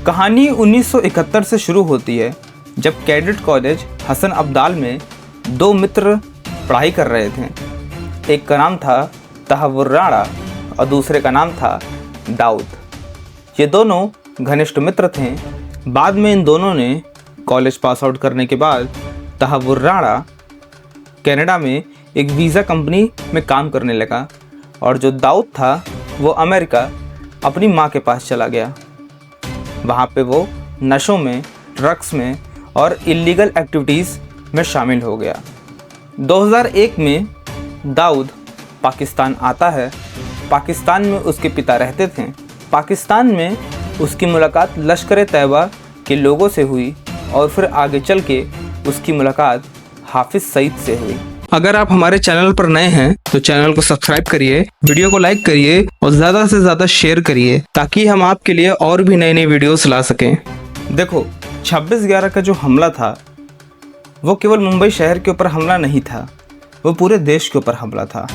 कहानी 1971 से शुरू होती है जब कैडेट कॉलेज हसन अब्दाल में दो मित्र पढ़ाई कर रहे थे। एक का नाम था तहव्वुर राणा और दूसरे का नाम था दाऊद। ये दोनों घनिष्ठ मित्र थे। बाद में इन दोनों ने कॉलेज पास आउट करने के बाद तहव्वुर राणा कनाडा में एक वीज़ा कंपनी में काम करने लगा और जो दाऊद था वो अमेरिका अपनी माँ के पास चला गया। वहाँ पे वो नशों में, ड्रग्स में और इलीगल एक्टिविटीज़ में शामिल हो गया। 2001 में दाऊद पाकिस्तान आता है। पाकिस्तान में उसके पिता रहते थे। पाकिस्तान में उसकी मुलाकात लश्कर तैयबा के लोगों से हुई और फिर आगे चल के उसकी मुलाकात हाफिज़ सईद से हुई। अगर आप हमारे चैनल पर नए हैं तो चैनल को सब्सक्राइब करिए, वीडियो को लाइक करिए और ज़्यादा से ज़्यादा शेयर करिए ताकि हम आपके लिए और भी नए नए वीडियोस ला सकें। देखो, 26/11 का जो हमला था वो केवल मुंबई शहर के ऊपर हमला नहीं था, वो पूरे देश के ऊपर हमला था।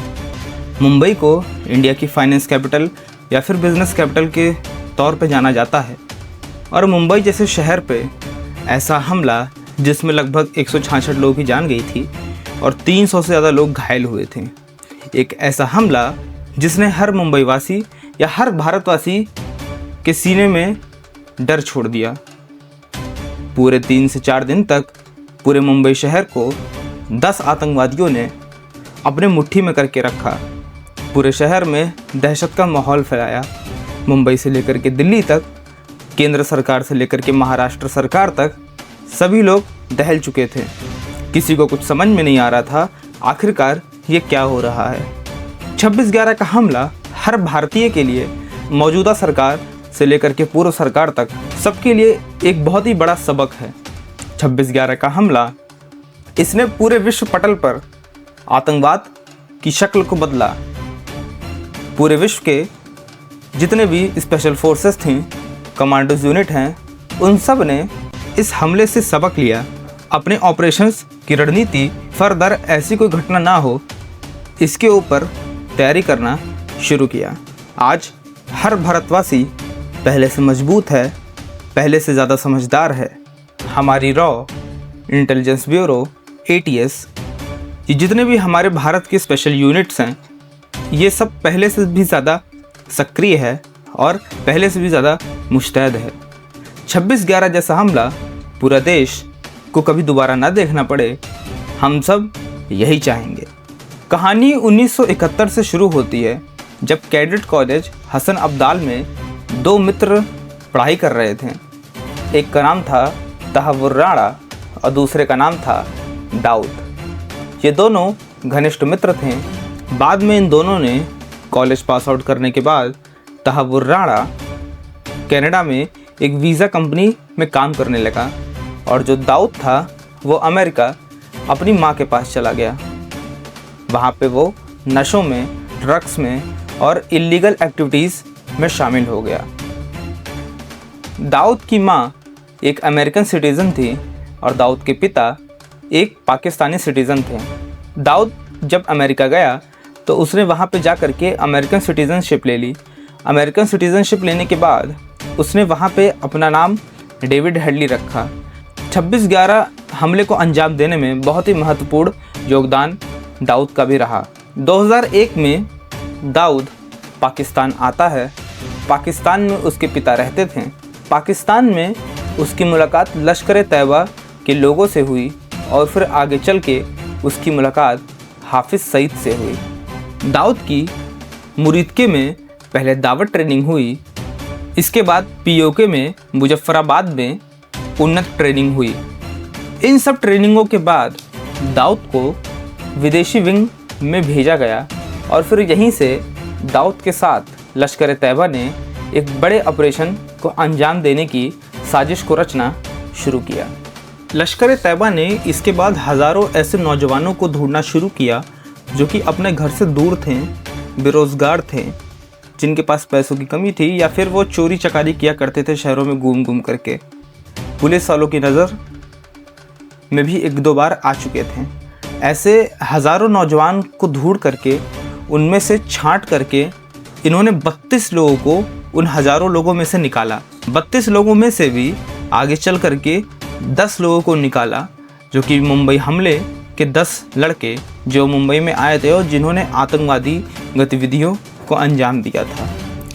मुंबई को इंडिया की फाइनेंस कैपिटल या फिर बिजनेस कैपिटल के तौर पे जाना जाता है और मुंबई जैसे शहर पे ऐसा हमला जिसमें लगभग 166 लोगों की जान गई थी और 300 से ज़्यादा लोग घायल हुए थे। एक ऐसा हमला जिसने हर मुंबई वासी या हर भारतवासी के सीने में डर छोड़ दिया। पूरे 3 से 4 दिन तक पूरे मुंबई शहर को 10 आतंकवादियों ने अपने मुट्ठी में करके रखा। पूरे शहर में दहशत का माहौल फैलाया। मुंबई से लेकर के दिल्ली तक, केंद्र सरकार से लेकर के महाराष्ट्र सरकार तक सभी लोग दहल चुके थे। किसी को कुछ समझ में नहीं आ रहा था आखिरकार ये क्या हो रहा है। 26/11 का हमला हर भारतीय के लिए, मौजूदा सरकार से लेकर के पूर्व सरकार तक, सबके लिए एक बहुत ही बड़ा सबक है। 26/11 का हमला इसने पूरे विश्व पटल पर आतंकवाद की शक्ल को बदला। पूरे विश्व के जितने भी स्पेशल फोर्सेस थी, कमांडोज यूनिट हैं, उन सब ने इस हमले से सबक लिया। अपने ऑपरेशंस की रणनीति फर्दर ऐसी कोई घटना ना हो इसके ऊपर तैयारी करना शुरू किया। आज हर भारतवासी पहले से मजबूत है, पहले से ज़्यादा समझदार है। हमारी रॉ, इंटेलिजेंस ब्यूरो, ATS, ये जितने भी हमारे भारत के स्पेशल यूनिट्स हैं, ये सब पहले से भी ज़्यादा सक्रिय है और पहले से भी ज़्यादा मुस्तैद है। 26/11 जैसा हमला पूरा देश को कभी दोबारा ना देखना पड़े, हम सब यही चाहेंगे। कहानी 1971 से शुरू होती है जब कैडेट कॉलेज हसन अब्दाल में दो मित्र पढ़ाई कर रहे थे। एक का नाम था तहव्वुर राणा और दूसरे का नाम था दाऊद। ये दोनों घनिष्ठ मित्र थे। बाद में इन दोनों ने कॉलेज पास आउट करने के बाद तहव्वुर राणा कनाडा में एक वीज़ा कंपनी में काम करने लगा और जो दाऊद था वो अमेरिका अपनी माँ के पास चला गया। वहाँ पे वो नशों में, ड्रग्स में और इलीगल एक्टिविटीज़ में शामिल हो गया। दाऊद की माँ एक अमेरिकन सिटीज़न थी और दाऊद के पिता एक पाकिस्तानी सिटीज़न थे। दाऊद जब अमेरिका गया तो उसने वहाँ पे जा कर के अमेरिकन सिटीज़नशिप ले ली। अमेरिकन सिटीज़नशिप लेने के बाद उसने वहाँ पे अपना नाम डेविड हेडली रखा। 26/11 हमले को अंजाम देने में बहुत ही महत्वपूर्ण योगदान दाऊद का भी रहा। 2001 में दाऊद पाकिस्तान आता है। पाकिस्तान में उसके पिता रहते थे। पाकिस्तान में उसकी मुलाकात लश्कर तैयबा के लोगों से हुई और फिर आगे चल के उसकी मुलाकात हाफिज़ सईद से हुई। दाऊद की मुरीदके में पहले दावत ट्रेनिंग हुई, इसके बाद POK में मुजफ्फराबाद में उन्नत ट्रेनिंग हुई। इन सब ट्रेनिंगों के बाद दाऊद को विदेशी विंग में भेजा गया और फिर यहीं से दाऊद के साथ लश्कर तैयबा ने एक बड़े ऑपरेशन को अंजाम देने की साजिश को रचना शुरू किया। लश्कर तैयबा ने इसके बाद हज़ारों ऐसे नौजवानों को ढूंढना शुरू किया जो कि अपने घर से दूर थे, बेरोज़गार थे, जिनके पास पैसों की कमी थी या फिर वो चोरी चकारी किया करते थे शहरों में घूम घूम करके। पुलिस वालों की नज़र में भी 1-2 बार आ चुके थे। ऐसे हज़ारों नौजवान को ढूंढ करके उनमें से छांट करके इन्होंने 32 लोगों को उन हज़ारों लोगों में से निकाला। 32 लोगों में से भी आगे चल करके 10 लोगों को निकाला, जो कि मुंबई हमले के 10 लड़के जो मुंबई में आए थे और जिन्होंने आतंकवादी गतिविधियों को अंजाम दिया था।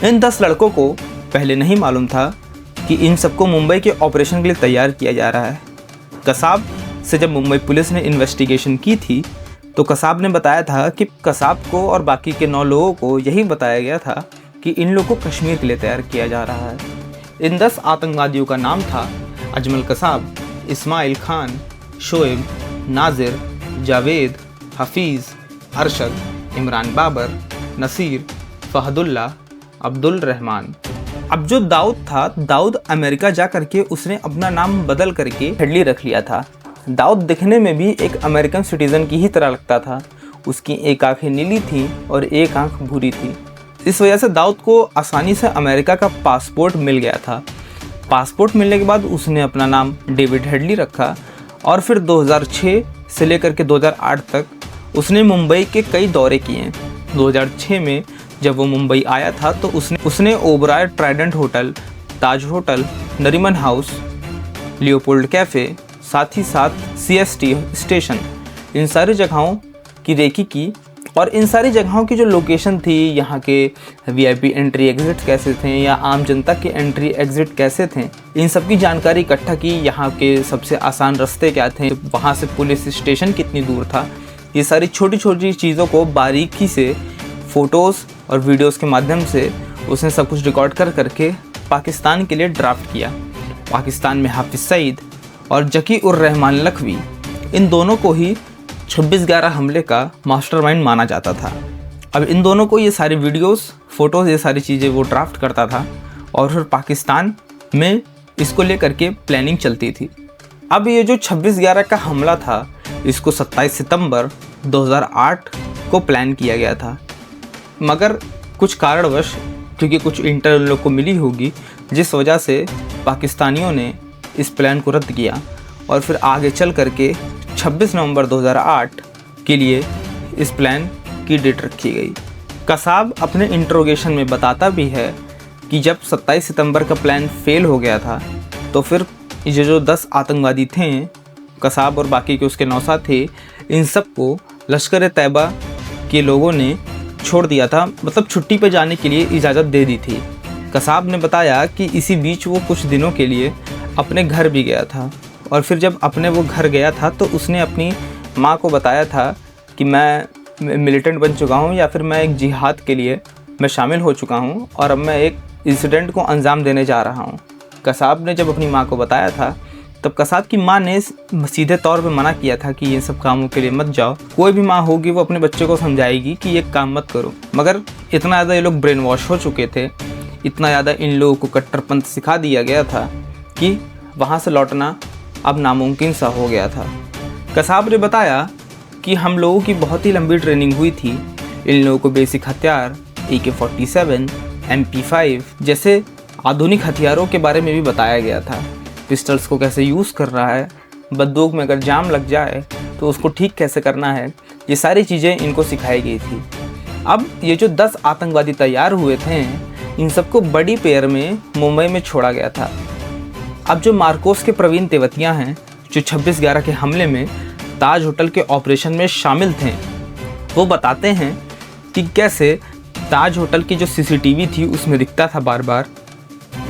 इन 10 लड़कों को पहले नहीं मालूम था कि इन सबको मुंबई के ऑपरेशन के लिए तैयार किया जा रहा है। कसाब से जब मुंबई पुलिस ने इन्वेस्टिगेशन की थी तो कसाब ने बताया था कि कसाब को और बाकी के 9 लोगों को यही बताया गया था कि इन लोगों को कश्मीर के लिए तैयार किया जा रहा है। इन 10 आतंकवादियों का नाम था अजमल कसाब, इस्माइल खान, शोएब, नाजिर, जावेद, हफीज़, अरशद, इमरान बाबर, नसीर, फहदुल्ला, अब्दुल रहमान। अब जो दाऊद था, दाऊद अमेरिका जा करके उसने अपना नाम बदल करके हेडली रख लिया था। दाऊद दिखने में भी एक अमेरिकन सिटीज़न की ही तरह लगता था। उसकी एक आंखें नीली थी और एक आंख भूरी थी। इस वजह से दाऊद को आसानी से अमेरिका का पासपोर्ट मिल गया था। पासपोर्ट मिलने के बाद उसने अपना नाम डेविड हेडली रखा और फिर 2006 से लेकर के 2008 तक उसने मुंबई के कई दौरे किए। 2006 में जब वो मुंबई आया था तो उसने Oberoi Trident hotel, Taj hotel, Nariman house, Leopold cafe, साथ ही साथ CST स्टेशन, इन सारी जगहों की रेकी की और इन सारी जगहों की जो लोकेशन थी, यहाँ के VIP एंट्री एग्ज़िट कैसे थे या आम जनता के एंट्री एग्ज़िट कैसे थे, इन सब की जानकारी इकट्ठा की। यहाँ के सबसे आसान रास्ते क्या थे, वहाँ से पुलिस स्टेशन कितनी दूर था, ये सारी छोटी छोटी चीज़ों को बारीकी से फ़ोटोज़ और वीडियोज़ के माध्यम से उसने सब कुछ रिकॉर्ड करके पाकिस्तान के लिए ड्राफ्ट किया। पाकिस्तान में हाफिज़ सईद और जकी उर रहमान लखवी, इन दोनों को ही 26/11 हमले का मास्टरमाइंड माना जाता था। अब इन दोनों को ये सारी वीडियोस, फोटोज़, ये सारी चीज़ें वो ड्राफ्ट करता था और फिर पाकिस्तान में इसको लेकर के प्लानिंग चलती थी। अब ये जो 26/11 का हमला था, इसको 27 सितंबर 2008 को प्लान किया गया था, मगर कुछ कारणवश, क्योंकि कुछ इंटर उन लोग को मिली होगी, जिस वजह से पाकिस्तानियों ने इस प्लान को रद्द किया और फिर आगे चल करके 26 नवंबर 2008 के लिए इस प्लान की डेट रखी गई। कसाब अपने इंट्रोगेशन में बताता भी है कि जब 27 सितंबर का प्लान फेल हो गया था तो फिर ये जो 10 आतंकवादी थे, कसाब और बाकी के उसके 9 साथ थे, इन सब को लश्कर तैयबा के लोगों ने छोड़ दिया था, मतलब छुट्टी पे जाने के लिए इजाज़त दे दी थी। कसाब ने बताया कि इसी बीच वो कुछ दिनों के लिए अपने घर भी गया था और फिर जब अपने वो घर गया था तो उसने अपनी माँ को बताया था कि मैं मिलिटेंट बन चुका हूँ या फिर मैं एक जिहाद के लिए मैं शामिल हो चुका हूँ और अब मैं एक इंसिडेंट को अंजाम देने जा रहा हूँ। कसाब ने जब अपनी माँ को बताया था तब कसाब की माँ ने सीधे तौर पे मना किया था कि ये सब कामों के लिए मत जाओ। कोई भी माँ होगी वो अपने बच्चे को समझाएगी कि ये काम मत करो, मगर इतना ज़्यादा ये लोग ब्रेन वॉश हो चुके थे, इतना ज़्यादा इन लोगों को कट्टरपंथ सिखा दिया गया था कि वहाँ से लौटना अब नामुमकिन सा हो गया था। कसाब ने बताया कि हम लोगों की बहुत ही लंबी ट्रेनिंग हुई थी। इन लोगों को बेसिक हथियार AK-47, MP5 जैसे आधुनिक हथियारों के बारे में भी बताया गया था। पिस्टल्स को कैसे यूज़ कर रहा है, बंदूक में अगर जाम लग जाए तो उसको ठीक कैसे करना है, ये सारी चीज़ें इनको सिखाई गई थी। अब ये जो 10 आतंकवादी तैयार हुए थे, इन सबको बड़ी पेयर में मुंबई में छोड़ा गया था। अब जो मार्कोस के प्रवीण तेवतिया हैं, जो 26/11 के हमले में ताज होटल के ऑपरेशन में शामिल थे, वो बताते हैं कि कैसे ताज होटल की जो CCTV थी उसमें दिखता था बार बार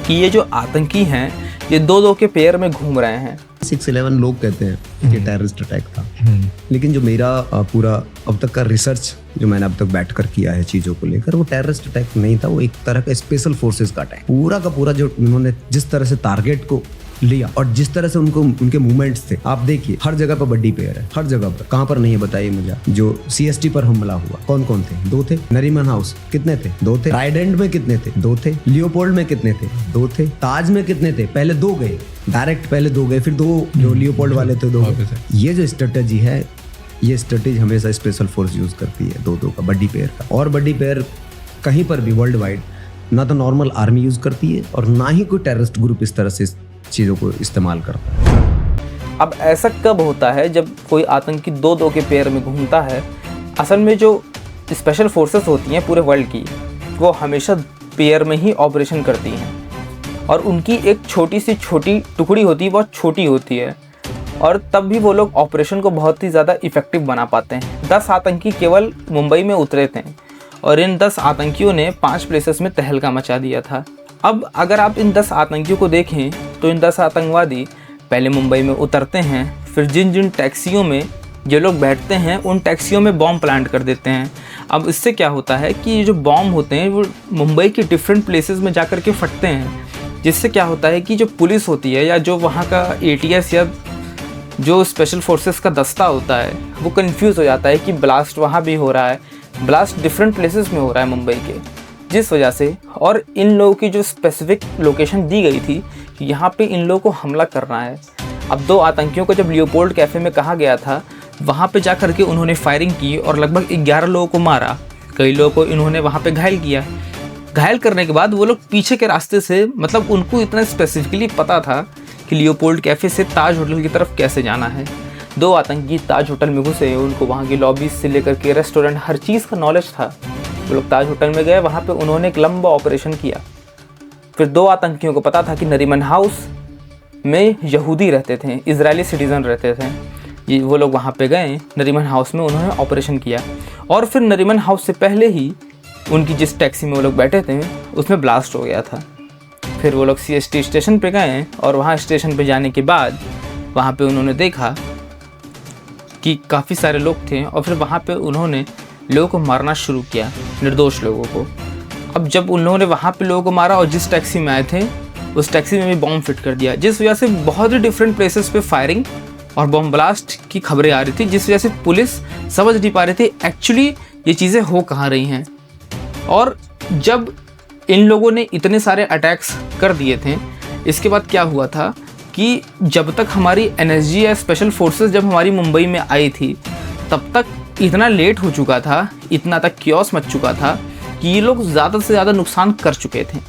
कि ये जो आतंकी हैं ये 2-2 के पेयर में घूम रहे हैं। 6/11 लोग कहते हैं कि टेररिस्ट अटैक था, लेकिन जो मेरा पूरा अब तक का रिसर्च जो मैंने अब तक बैठकर किया है चीज़ों को लेकर, वो टेररिस्ट अटैक नहीं था, वो एक तरह का स्पेशल फोर्सेस का अटैक। पूरा का पूरा जो उन्होंने जिस तरह से टारगेट को लिया और जिस तरह से उनको उनके मूवमेंट्स थे, आप देखिए हर जगह पर बड्डी पेयर है, हर जगह पर। कहाँ पर नहीं है बताइए मुझे। जो CST पर हमला हुआ कौन कौन थे? 2 थे। नरीमन हाउस कितने थे? 2 थे। ट्राइडेंट में कितने थे? 2 थे। लियोपोल्ड में कितने थे? 2 थे। ताज में कितने थे? पहले 2 गए डायरेक्ट, पहले 2 गए, फिर 2 जो लियोपोल्ड वाले थे 2 गए। ये जो स्ट्रेटेजी है, ये स्ट्रेटेजी हमेशा स्पेशल फोर्स यूज करती है, 2-2 का बड्डी पेयर का। और बड्डी पेयर कहीं पर भी वर्ल्ड वाइड ना तो नॉर्मल आर्मी यूज करती है और ना ही कोई टेररिस्ट ग्रुप इस तरह से चीज़ों को इस्तेमाल करता है। अब ऐसा कब होता है जब कोई आतंकी 2-2 के पेयर में घूमता है? असल में जो स्पेशल फोर्सेस होती हैं पूरे वर्ल्ड की, वो हमेशा पेयर में ही ऑपरेशन करती हैं। और उनकी एक छोटी सी छोटी टुकड़ी होती है, बहुत छोटी होती है, और तब भी वो लोग ऑपरेशन को बहुत ही ज़्यादा इफ़ेक्टिव बना पाते हैं। 10 आतंकी केवल मुंबई में उतरे थे और इन 10 आतंकियों ने 5 प्लेसेस में तहलका मचा दिया था। अब अगर आप इन 10 आतंकियों को देखें तो इन 10 आतंकवादी पहले मुंबई में उतरते हैं, फिर जिन जिन टैक्सियों में जो लोग बैठते हैं उन टैक्सियों में बॉम्ब प्लांट कर देते हैं। अब इससे क्या होता है कि ये जो बॉम्ब होते हैं वो मुंबई के डिफरेंट प्लेसेस में जाकर के फटते हैं, जिससे क्या होता है कि जो पुलिस होती है या जो वहाँ का ATS या जो स्पेशल फोर्सेस का दस्ता होता है वो कंफ्यूज हो जाता है कि ब्लास्ट वहाँ भी हो रहा है, ब्लास्ट डिफरेंट प्लेसेस में हो रहा है मुंबई के, जिस वजह से और इन लोगों की जो स्पेसिफिक लोकेशन दी गई थी कि यहाँ पे इन लोगों को हमला करना है। अब 2 आतंकियों को जब लियोपोल्ड कैफ़े में कहा गया था, वहाँ पे जा कर के उन्होंने फायरिंग की और लगभग 11 लोगों को मारा, कई लोगों को इन्होंने वहाँ पे घायल किया। घायल करने के बाद वो लोग पीछे के रास्ते से, मतलब उनको इतना स्पेसिफिकली पता था कि लियोपोल्ड कैफ़े से ताज होटल की तरफ कैसे जाना है। 2 आतंकी ताज होटल में घुसे, उनको वहाँ की लॉबीज से लेकर के रेस्टोरेंट हर चीज़ का नॉलेज था। वो लोग ताज होटल में गए, वहाँ पे उन्होंने एक लंबा ऑपरेशन किया। फिर 2 आतंकियों को पता था कि नरीमन हाउस में यहूदी रहते थे, इजरायली सिटीज़न रहते थे। ये वो लोग वहाँ पे गए, नरीमन हाउस में उन्होंने ऑपरेशन किया और फिर नरीमन हाउस से पहले ही उनकी जिस टैक्सी में वो लोग बैठे थे उसमें ब्लास्ट हो गया था। फिर वो लोग CST स्टेशन पे गए और वहाँ स्टेशन पे जाने के बाद वहाँ पे उन्होंने देखा कि काफ़ी सारे लोग थे और फिर वहाँ पे उन्होंने लोगों को मारना शुरू किया, निर्दोष लोगों को। अब जब उन लोगों ने वहाँ पे लोगों को मारा और जिस टैक्सी में आए थे उस टैक्सी में भी बॉम्ब फिट कर दिया, जिस वजह से बहुत ही डिफरेंट प्लेसेस पे फायरिंग और बॉम्ब ब्लास्ट की खबरें आ रही थी, जिस वजह से पुलिस समझ नहीं पा रही थी एक्चुअली ये चीज़ें हो कहाँ रही हैं। और जब इन लोगों ने इतने सारे अटैक्स कर दिए थे, इसके बाद क्या हुआ था कि जब तक हमारी NSG या स्पेशल फोर्सेस जब हमारी मुंबई में आई थी तब तक इतना लेट हो चुका था, इतना तक क्योस मच चुका था कि ये लोग ज़्यादा से ज़्यादा नुकसान कर चुके थे।